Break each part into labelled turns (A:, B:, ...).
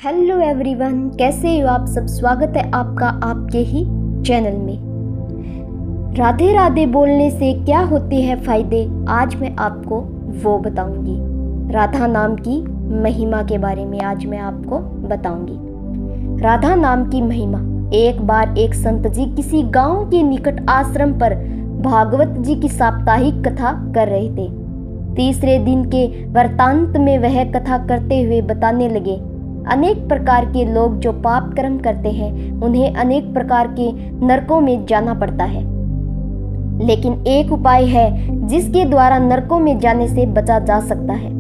A: Hello everyone, कैसे हो आप सब। स्वागत है आपका आपके ही चैनल में। राधे राधे बोलने से क्या होते हैं फायदे, आज मैं आपको वो बताऊंगी। राधा नाम की महिमा के बारे में आज मैं आपको बताऊंगी। राधा नाम की महिमा। एक बार एक संत जी किसी गांव के निकट आश्रम पर भागवत जी की साप्ताहिक कथा कर रहे थे। तीसरे दिन के वृत्तांत में वह कथा करते हुए बताने लगे, अनेक प्रकार के लोग जो पाप कर्म करते हैं उन्हें अनेक प्रकार के नरकों में जाना पड़ता है, लेकिन एक उपाय है जिसके द्वारा नरकों में जाने से बचा जा सकता है।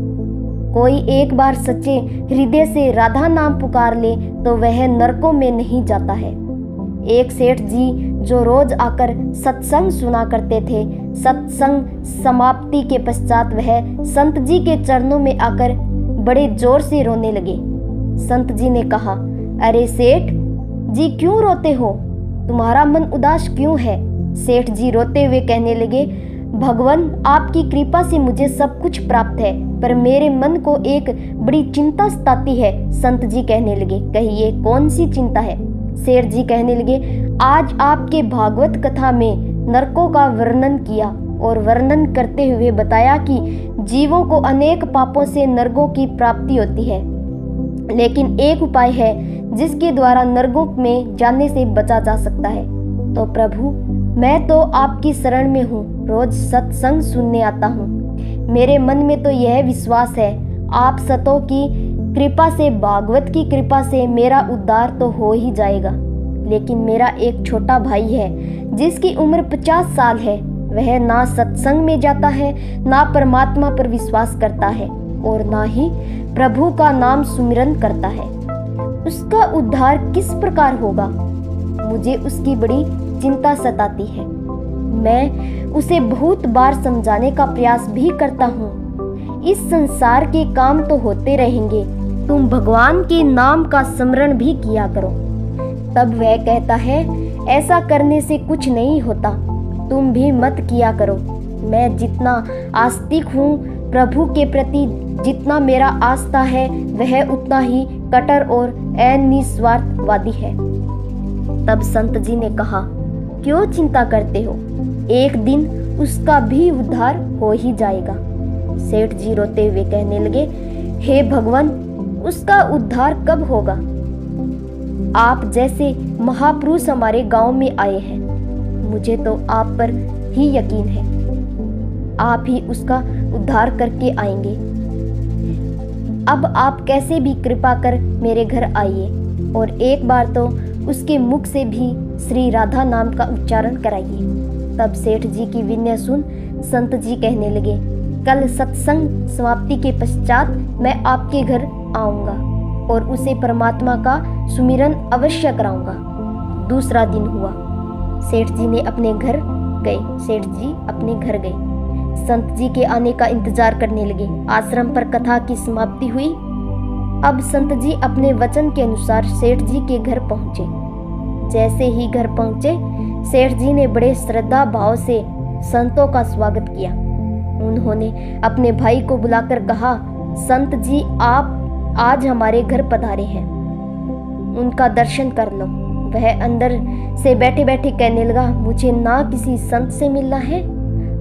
A: कोई एक बार सच्चे हृदय से राधा नाम पुकार ले तो वह नरकों में नहीं जाता है। एक सेठ जी जो रोज आकर सत्संग सुना करते थे, सत्संग समाप्ति के पश्चात वह संत जी के चरणों में आकर बड़े जोर से रोने लगे। संत जी ने कहा, अरे सेठ जी क्यों रोते हो, तुम्हारा मन उदास क्यों है। सेठ जी रोते हुए कहने लगे, भगवान आपकी कृपा से मुझे सब कुछ प्राप्त है, पर मेरे मन को एक बड़ी चिंता सताती है। संत जी कहने लगे, कहिए कौन सी चिंता है। सेठ जी कहने लगे, आज आपके भागवत कथा में नरकों का वर्णन किया और वर्णन करते हुए बताया कि जीवों को अनेक पापों से नरकों की प्राप्ति होती है, लेकिन एक उपाय है जिसके द्वारा नरकों में जाने से बचा जा सकता है। तो प्रभु मैं तो आपकी शरण में हूँ, रोज सत्संग सुनने आता हूँ। मेरे मन में तो यह विश्वास है आप सतों की कृपा से, भागवत की कृपा से मेरा उद्धार तो हो ही जाएगा। लेकिन मेरा एक छोटा भाई है जिसकी उम्र 50 साल है, वह ना सत्संग में जाता है, ना परमात्मा पर विश्वास करता है और ना ही प्रभु का नाम सुमिरन करता है। उसका उद्धार किस प्रकार होगा, मुझे उसकी बड़ी चिंता सताती है। मैं उसे बहुत बार समझाने का प्रयास भी करता हूँ। इस संसार के काम तो होते रहेंगे, तुम भगवान के नाम का स्मरण भी किया करो। तब वह कहता है, ऐसा करने से कुछ नहीं होता, तुम भी मत किया करो। मैं जितना आस्तिक हूँ प्रभु के प्रति, जितना मेरा आस्था है, वह उतना ही कट्टर और निस्वार्थवादी है। तब संत जी ने कहा, क्यों चिंता करते हो, एक दिन उसका भी उद्धार हो ही जाएगा। सेठ जी रोते हुए कहने लगे, हे भगवान उसका उद्धार कब होगा। आप जैसे महापुरुष हमारे गांव में आए हैं, मुझे तो आप पर ही यकीन है, आप ही उसका उद्धार करके आएंगे। अब आप कैसे भी कृपा कर मेरे घर आइए और एक बार तो उसके मुख से भी श्री राधा नाम का उच्चारण कराइए। तब सेठ जी की विनय सुन संत जी कहने लगे, कल सत्संग समाप्ति के पश्चात मैं आपके घर आऊंगा और उसे परमात्मा का सुमिरन अवश्य कराऊंगा। दूसरा दिन हुआ, सेठ जी ने अपने घर गए। सेठ जी अपने घर गए, संत जी के आने का इंतजार करने लगे। आश्रम पर कथा की समाप्ति हुई। अब संत जी अपने वचन के अनुसार सेठ जी के घर पहुंचे। जैसे ही घर पहुंचे, सेठ जी ने बड़े श्रद्धा भाव से संतों का स्वागत किया। उन्होंने अपने भाई को बुलाकर कहा, संत जी आप आज हमारे घर पधारे हैं, उनका दर्शन कर लो। वह अंदर से बैठे बैठे कहने लगा, मुझे ना किसी संत से मिलना है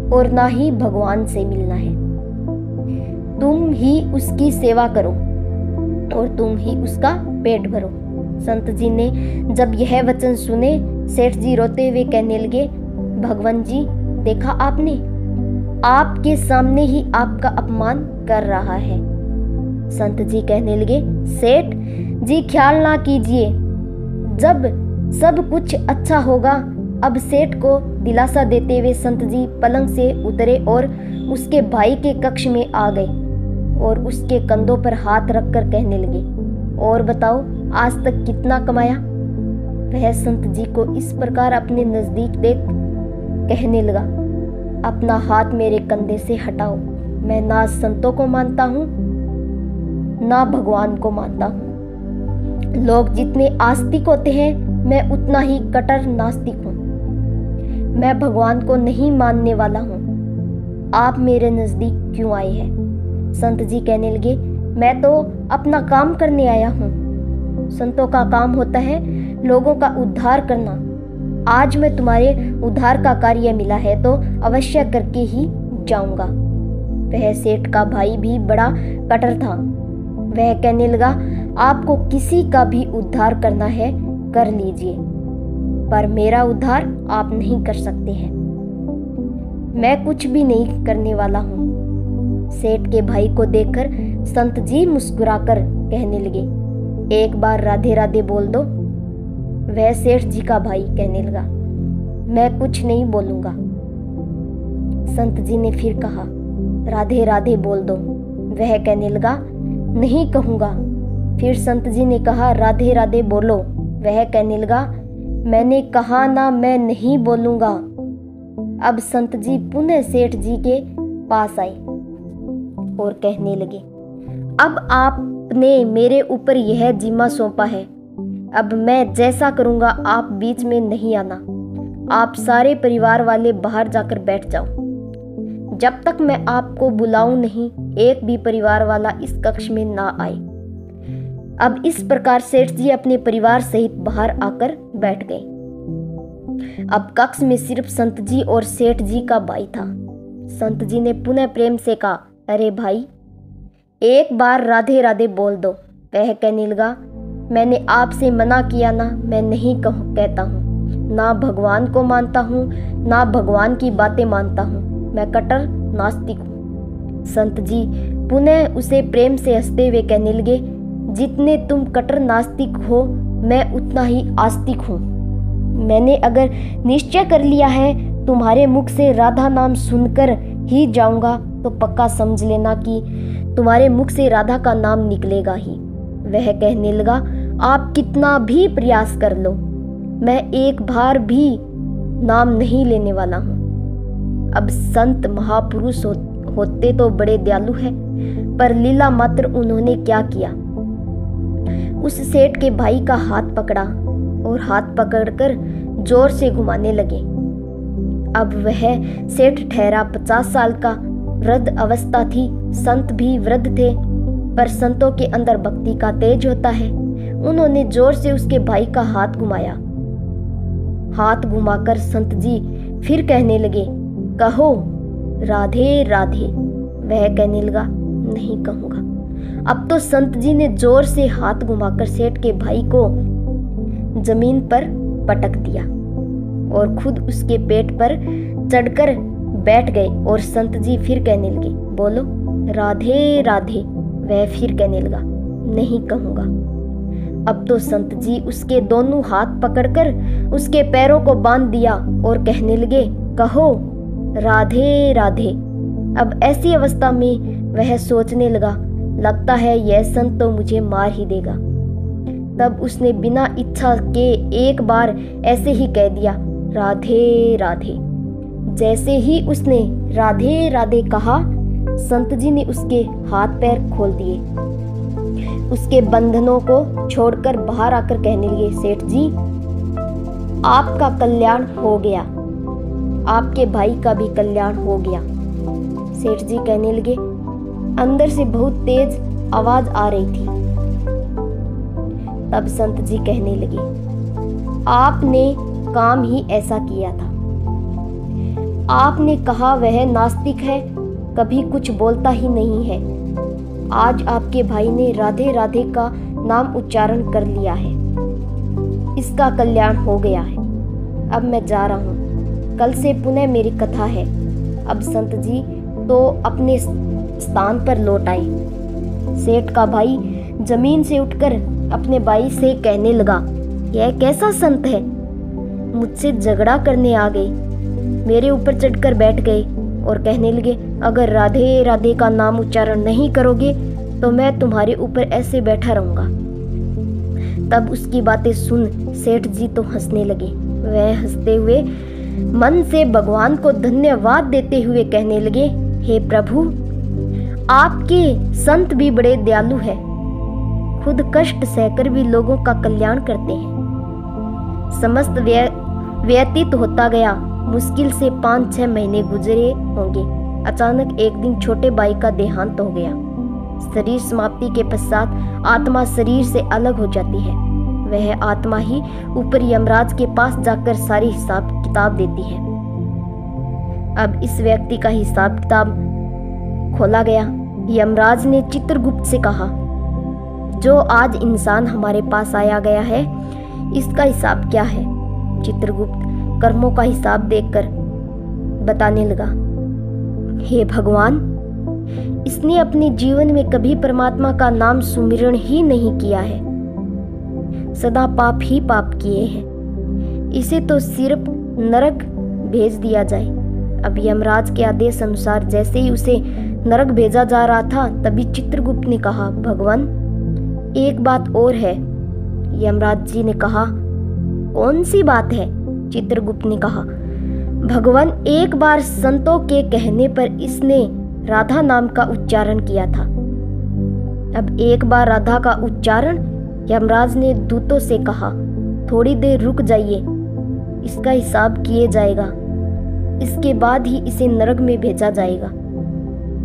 A: और ना ही भगवान से मिलना है। तुम ही उसकी सेवा करो और तुम ही उसका पेट भरो। संत जी ने जब यह वचन सुने, सेठ जी रोते हुए कहने लगे, भगवान जी देखा आपने, आपके सामने ही आपका अपमान कर रहा है। संत जी कहने लगे, सेठ जी ख्याल ना कीजिए, जब सब कुछ अच्छा होगा। अब सेठ को दिलासा देते हुए संत जी पलंग से उतरे और उसके भाई के कक्ष में आ गए और उसके कंधों पर हाथ रखकर कहने लगे, और बताओ आज तक कितना कमाया। वह संत जी को इस प्रकार अपने नजदीक देख कहने लगा, अपना हाथ मेरे कंधे से हटाओ। मैं ना संतों को मानता हूँ ना भगवान को मानता हूँ। लोग जितने आस्तिक होते हैं, मैं उतना ही कट्टर नास्तिक हूँ। मैं भगवान को नहीं मानने वाला हूँ। आप मेरे नजदीक क्यों आए हैं। संत जी कहने लगे, मैं तो अपना काम करने आया हूँ। संतों का काम होता है लोगों का उद्धार करना। आज मैं तुम्हारे उद्धार का कार्य मिला है तो अवश्य करके ही जाऊंगा। वह सेठ का भाई भी बड़ा कठोर था। वह कहने लगा, आपको किसी का भी उद्धार करना है कर लीजिए, पर मेरा उद्धार आप नहीं कर सकते हैं। मैं कुछ भी नहीं करने वाला हूँ। सेठ के भाई को देखकर संत जी मुस्कुराकर कहने लगे, एक बार राधे राधे बोल दो। वह सेठ जी का भाई कहने लगा, मैं कुछ नहीं बोलूंगा। संत जी ने फिर कहा, राधे राधे बोल दो। वह कहने लगा, नहीं कहूंगा। फिर संत जी ने कहा, राधे राधे बोलो। वह कहने लगा, मैंने कहा ना, मैं नहीं बोलूंगा। अब संत जी पुनः सेठ जी के पास आए और कहने लगे, अब आपने मेरे ऊपर यह जिम्मा सौंपा है। अब मैं जैसा करूंगा आप बीच में नहीं आना। आप सारे परिवार वाले बाहर जाकर बैठ जाओ। जब तक मैं आपको बुलाऊं नहीं, एक भी परिवार वाला इस कक्ष में ना आए। अब इस प्रकार सेठ जी अपने परिवार सहित बाहर आकर बैठ गए। अब कक्ष में सिर्फ संत जी और सेठ जी का भाई था। संत जी ने पुनः प्रेम से कहा, अरे भाई, एक बार राधे राधे बोल दो। वह कहने लगा, मैंने आपसे मना किया ना, मैं नहीं कहता हूँ। ना भगवान को मानता हूँ, ना भगवान की बातें मानता हूँ। मैं कट्टर नास्तिक हूँ। संत जी पुनः उसे प्रेम से हंसते हुए कहने लगे, जितने तुम कट्टर नास्तिक हो, मैं उतना ही आस्तिक हूँ। मैंने अगर निश्चय कर लिया है तुम्हारे मुख से राधा नाम सुनकर ही जाऊंगा, तो पक्का समझ लेना कि तुम्हारे मुख से राधा का नाम निकलेगा ही। वह कहने लगा, आप कितना भी प्रयास कर लो, मैं एक बार भी नाम नहीं लेने वाला हूँ। अब संत महापुरुष होते तो बड़े दयालु है, पर लीला मात्र उन्होंने क्या किया, उस सेठ के भाई का हाथ पकड़ा और हाथ पकड़कर जोर से घुमाने लगे। अब वह सेठ ठहरा 50 साल का, वृद्ध अवस्था थी। संत भी वृद्ध थे, पर संतों के अंदर भक्ति का तेज होता है। उन्होंने जोर से उसके भाई का हाथ घुमाया। हाथ घुमाकर संत जी फिर कहने लगे, कहो राधे राधे। वह कहने लगा, नहीं कहूंगा। अब तो संत जी ने जोर से हाथ घुमाकर सेठ के भाई को जमीन पर पटक दिया और खुद उसके पेट पर चढ़कर बैठ गए। और संत जी फिर कहने लगे, बोलो राधे राधे। वह फिर कहने लगा, नहीं कहूंगा। अब तो संत जी उसके दोनों हाथ पकड़कर उसके पैरों को बांध दिया और कहने लगे, कहो राधे राधे। अब ऐसी अवस्था में वह सोचने लगा, लगता है यह संत तो मुझे मार ही देगा। तब उसने बिना इच्छा के एक बार ऐसे ही कह दिया, राधे राधे। जैसे ही उसने राधे राधे कहा, संत जी ने उसके हाथ पैर खोल दिए। उसके बंधनों को छोड़कर बाहर आकर कहने लगे, सेठ जी आपका कल्याण हो गया, आपके भाई का भी कल्याण हो गया। सेठ जी कहने लगे, अंदर से बहुत तेज आवाज आ रही थी। तब संत जी कहने लगे, आपने काम ही ऐसा किया था। आपने कहा वह नास्तिक है, कभी कुछ बोलता ही नहीं है। आज आपके भाई ने राधे राधे का नाम उच्चारण कर लिया है, इसका कल्याण हो गया है। अब मैं जा रहा हूँ, कल से पुनः मेरी कथा है। अब संत जी तो अपने स्थान पर लौट आए। सेठ का भाई जमीन से उठकर अपने भाई से कहने लगा, यह कैसा संत है, मुझसे झगड़ा करने आ गए, मेरे ऊपर चढ़कर बैठ गए और कहने लगे, अगर राधे राधे का नाम उच्चारण नहीं करोगे तो मैं तुम्हारे ऊपर ऐसे बैठा रहूंगा। तब उसकी बातें सुन सेठ जी तो हंसने लगे। वह हंसते हुए मन से भगवान को धन्यवाद देते हुए कहने लगे, हे प्रभु, आपके संत भी बड़े दयालु हैं, खुद कष्ट सहकर भी लोगों का कल्याण करते हैं। समस्त व्यतीत होता गया। मुश्किल से 5-6 महीने गुजरे होंगे। अचानक एक दिन छोटे भाई का देहांत हो गया। शरीर समाप्ति के पश्चात आत्मा शरीर से अलग हो जाती है। वह आत्मा ही ऊपर यमराज के पास जाकर सारी हिसाब किताब देती है। अब इस व्यक्ति का हिसाब किताब खोला गया। यमराज ने चित्रगुप्त से कहा, जो आज इंसान हमारे पास आया गया है, इसका हिसाब क्या है? चित्रगुप्त कर्मों का हिसाब देखकर बताने लगा, हे भगवान, इसने अपने जीवन में कभी परमात्मा का नाम सुमिरन ही नहीं किया है, सदा पाप ही पाप किए हैं। इसे तो सिर्फ नरक भेज दिया जाए। अब यमराज के आदेश अनुसार जैसे ही उसे नरक भेजा जा रहा था, तभी चित्रगुप्त ने कहा, भगवान, एक बात और है। यमराज जी ने कहा, कौन सी बात है? चित्रगुप्त ने कहा, भगवान, एक बार संतों के कहने पर इसने राधा नाम का उच्चारण किया था। अब एक बार राधा का उच्चारण, यमराज ने दूतों से कहा, थोड़ी देर रुक जाइए, इसका हिसाब किया जाएगा, इसके बाद ही इसे नरक में भेजा जाएगा।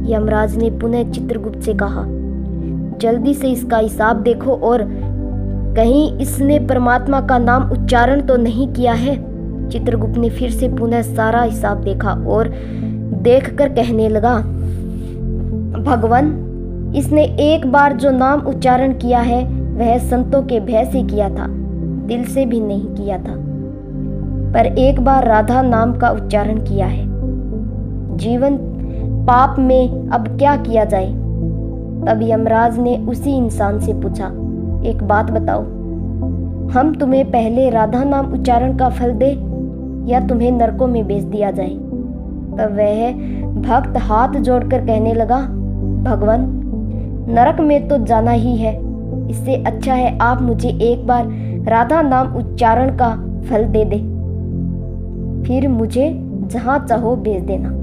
A: यमराज ने पुनः चित्रगुप्त से कहा, जल्दी से इसका हिसाब देखो और कहीं इसने परमात्मा का नाम उच्चारण तो नहीं किया है। चित्रगुप्त ने फिर से पुनः सारा हिसाब देखा और देखकर कहने लगा, भगवान, इसने एक बार जो नाम उच्चारण किया है वह संतों के भय से किया था, दिल से भी नहीं किया था। पर एक बार राधा नाम का उच्चारण किया है। जीवन पाप में अब क्या किया जाए? तब यमराज ने उसी इंसान से पूछा, एक बात बताओ, हम तुम्हें पहले राधा नाम उच्चारण का फल दे या तुम्हें नरकों में भेज दिया जाए? तब वह भक्त हाथ जोड़कर कहने लगा, भगवान, नरक में तो जाना ही है, इससे अच्छा है आप मुझे एक बार राधा नाम उच्चारण का फल दे दे, फिर मुझे जहां चाहो भेज देना।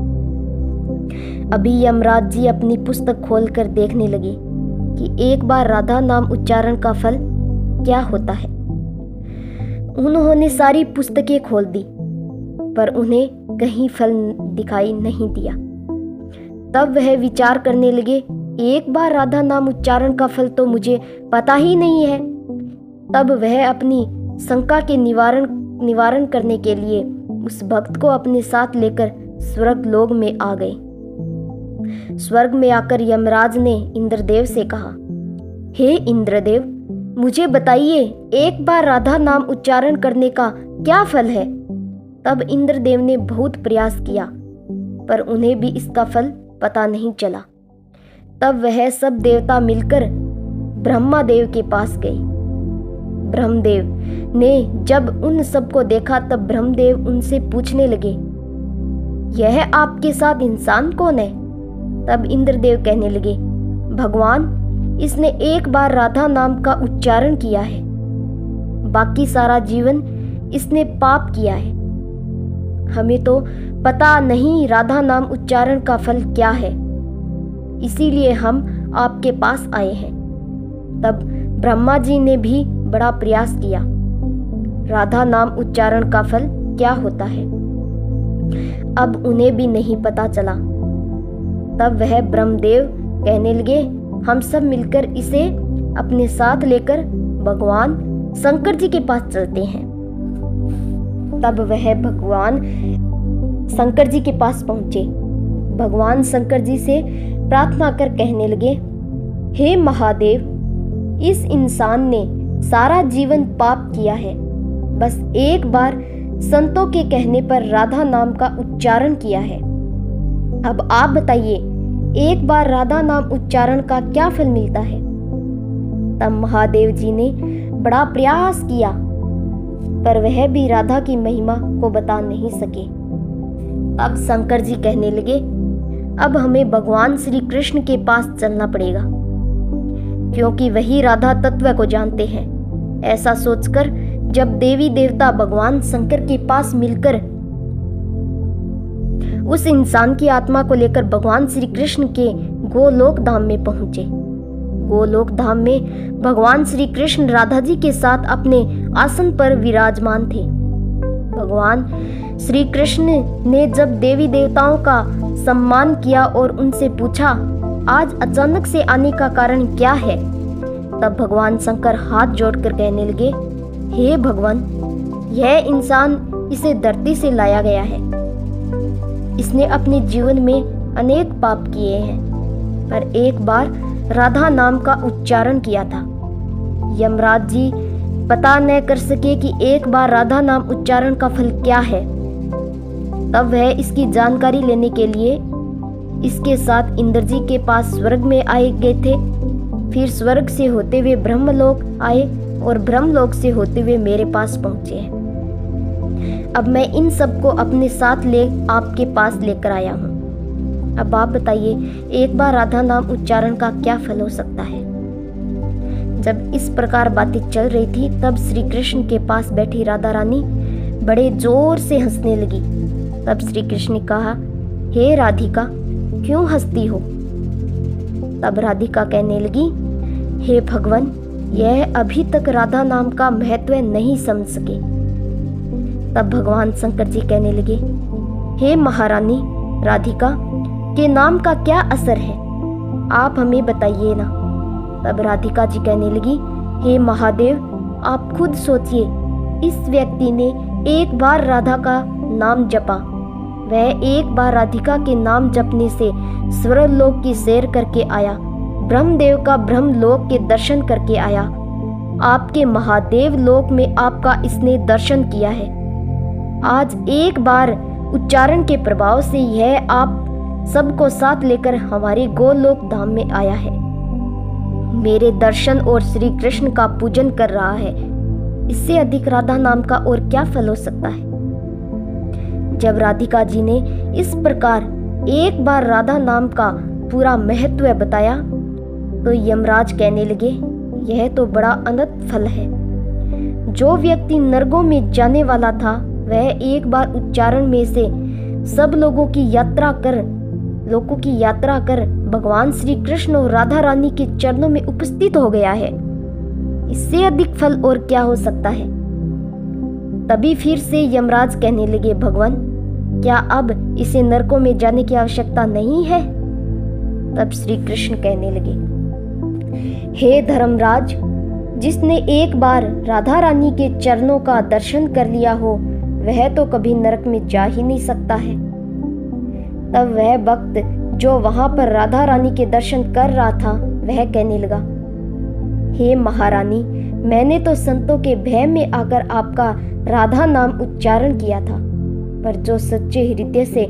A: अभी यमराज जी अपनी पुस्तक खोलकर देखने लगे कि एक बार राधा नाम उच्चारण का फल क्या होता है। उन्होंने सारी पुस्तकें खोल दी, पर उन्हें कहीं फल दिखाई नहीं दिया। तब वह विचार करने लगे, एक बार राधा नाम उच्चारण का फल तो मुझे पता ही नहीं है। तब वह अपनी शंका के निवारण करने के लिए उस भक्त को अपने साथ लेकर स्वर्ग लोक में आ गए। स्वर्ग में आकर यमराज ने इंद्रदेव से कहा, हे इंद्रदेव, मुझे बताइए, एक बार राधा नाम उच्चारण करने का क्या फल है? तब इंद्रदेव ने बहुत प्रयास किया, पर उन्हें भी इसका फल पता नहीं चला। तब वह सब देवता मिलकर ब्रह्मादेव के पास गए। ब्रह्मदेव ने जब उन सबको देखा, तब ब्रह्मदेव उनसे पूछने लगे, यह आपके साथ इंसान कौन है? तब इंद्रदेव कहने लगे, भगवान, इसने एक बार राधा नाम का उच्चारण किया है, बाकी सारा जीवन इसने पाप किया है। हमें तो पता नहीं राधा नाम उच्चारण का फल क्या है, इसीलिए हम आपके पास आए हैं। तब ब्रह्मा जी ने भी बड़ा प्रयास किया, राधा नाम उच्चारण का फल क्या होता है। अब उन्हें भी नहीं पता चला। तब वह ब्रह्मदेव कहने लगे, हम सब मिलकर इसे अपने साथ लेकर भगवान शंकर जी के पास चलते हैं। तब वह भगवान शंकर जी के पास पहुंचे। भगवान शंकर जी से प्रार्थना कर कहने लगे, हे महादेव, इस इंसान ने सारा जीवन पाप किया है, बस एक बार संतों के कहने पर राधा नाम का उच्चारण किया है। अब आप बताइए, एक बार राधा नाम उच्चारण का क्या फल मिलता है? तब महादेव जी ने बड़ा प्रयास किया, पर वह भी राधा की महिमा को बता नहीं सके। अब शंकर जी कहने लगे, अब हमें भगवान श्री कृष्ण के पास चलना पड़ेगा, क्योंकि वही राधा तत्व को जानते हैं। ऐसा सोचकर जब देवी देवता भगवान शंकर के पास मिलकर उस इंसान की आत्मा को लेकर भगवान श्री कृष्ण के गोलोक धाम में पहुंचे। गोलोक धाम में भगवान श्री कृष्ण राधा जी के साथ अपने आसन पर विराजमान थे। भगवान श्री कृष्ण ने जब देवी देवताओं का सम्मान किया और उनसे पूछा आज अचानक से आने का कारण क्या है? तब भगवान शंकर हाथ जोड़कर कहने लगे, हे भगवान, यह इंसान इसे धरती से लाया गया है। इसने अपने जीवन में अनेक पाप किए हैं, पर एक बार राधा नाम का उच्चारण किया था। यमराज जी पता न कर सके कि एक बार राधा नाम उच्चारण का फल क्या है। तब वह इसकी जानकारी लेने के लिए इसके साथ इंद्र जी के पास स्वर्ग में आए गए थे। फिर स्वर्ग से होते हुए ब्रह्मलोक आए और ब्रह्मलोक से होते हुए मेरे पास पहुंचे हैं। अब मैं इन सबको अपने साथ ले आपके पास लेकर आया हूँ। अब आप बताइए, एक बार राधा नाम उच्चारण का क्या फल हो सकता है? जब इस प्रकार बातें चल रही थी, तब श्री कृष्ण के पास बैठी राधा रानी बड़े जोर से हंसने लगी। तब श्री कृष्ण ने कहा, हे राधिका, क्यों हंसती हो? तब राधिका कहने लगी, हे भगवान, यह अभी तक राधा नाम का महत्व नहीं समझ सके। तब भगवान शंकर जी कहने लगे, हे महारानी राधिका के नाम का क्या असर है, आप हमें बताइए ना। तब राधिका जी कहने लगी, हे महादेव, आप खुद सोचिए, इस व्यक्ति ने एक बार राधा का नाम जपा। वह एक बार राधिका के नाम जपने से स्वर्गलोक की सैर करके आया, ब्रह्मदेव का ब्रह्मलोक के दर्शन करके आया। आपके महादेव लोक में आपका इसने दर्शन किया है। आज एक बार उच्चारण के प्रभाव से यह आप सबको साथ लेकर हमारे गोलोक धाम में आया है। मेरे दर्शन और श्री कृष्ण का पूजन कर रहा है। इससे अधिक राधा नाम का और क्या फल हो सकता है? जब राधिका जी ने इस प्रकार एक बार राधा नाम का पूरा महत्व बताया, तो यमराज कहने लगे, यह तो बड़ा अनंत फल है। जो व्यक्ति नरकों में जाने वाला था, वह एक बार उच्चारण में से सब लोगों की यात्रा कर भगवान श्री कृष्ण और राधा रानी के चरणों में उपस्थित हो गया है। इससे अधिक फल और क्या हो सकता है? तभी फिर से यमराज कहने लगे, भगवान, क्या अब इसे नरकों में जाने की आवश्यकता नहीं है? तब श्री कृष्ण कहने लगे, हे धर्मराज, जिसने एक बार राधा रानी के चरणों का दर्शन कर लिया हो, वह तो कभी नरक में जा ही नहीं सकता है। तब वह भक्त जो वहां पर राधा रानी के दर्शन कर रहा था, वह कहने लगा, हे महारानी, मैंने तो संतों के भय में आकर आपका राधा नाम उच्चारण किया था, पर जो सच्चे हृदय से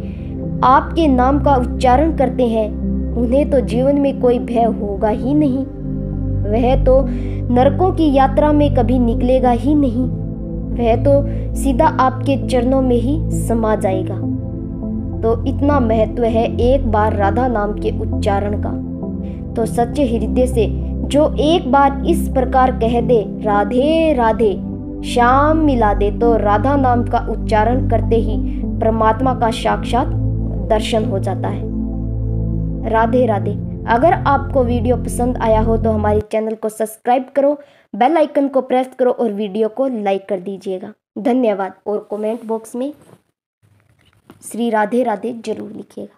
A: आपके नाम का उच्चारण करते हैं, उन्हें तो जीवन में कोई भय होगा ही नहीं। वह तो नरकों की यात्रा में कभी निकलेगा ही नहीं। वह तो सीधा आपके चरणों में ही समा जाएगा। तो इतना महत्व है एक बार राधा नाम के उच्चारण का। तो सच्चे हृदय से जो एक बार इस प्रकार कह दे, राधे राधे श्याम मिला दे, तो राधा नाम का उच्चारण करते ही परमात्मा का साक्षात दर्शन हो जाता है। राधे राधे। अगर आपको वीडियो पसंद आया हो तो हमारे चैनल को सब्सक्राइब करो, बेल आइकन को प्रेस करो और वीडियो को लाइक कर दीजिएगा। धन्यवाद। और कमेंट बॉक्स में श्री राधे राधे जरूर लिखिएगा।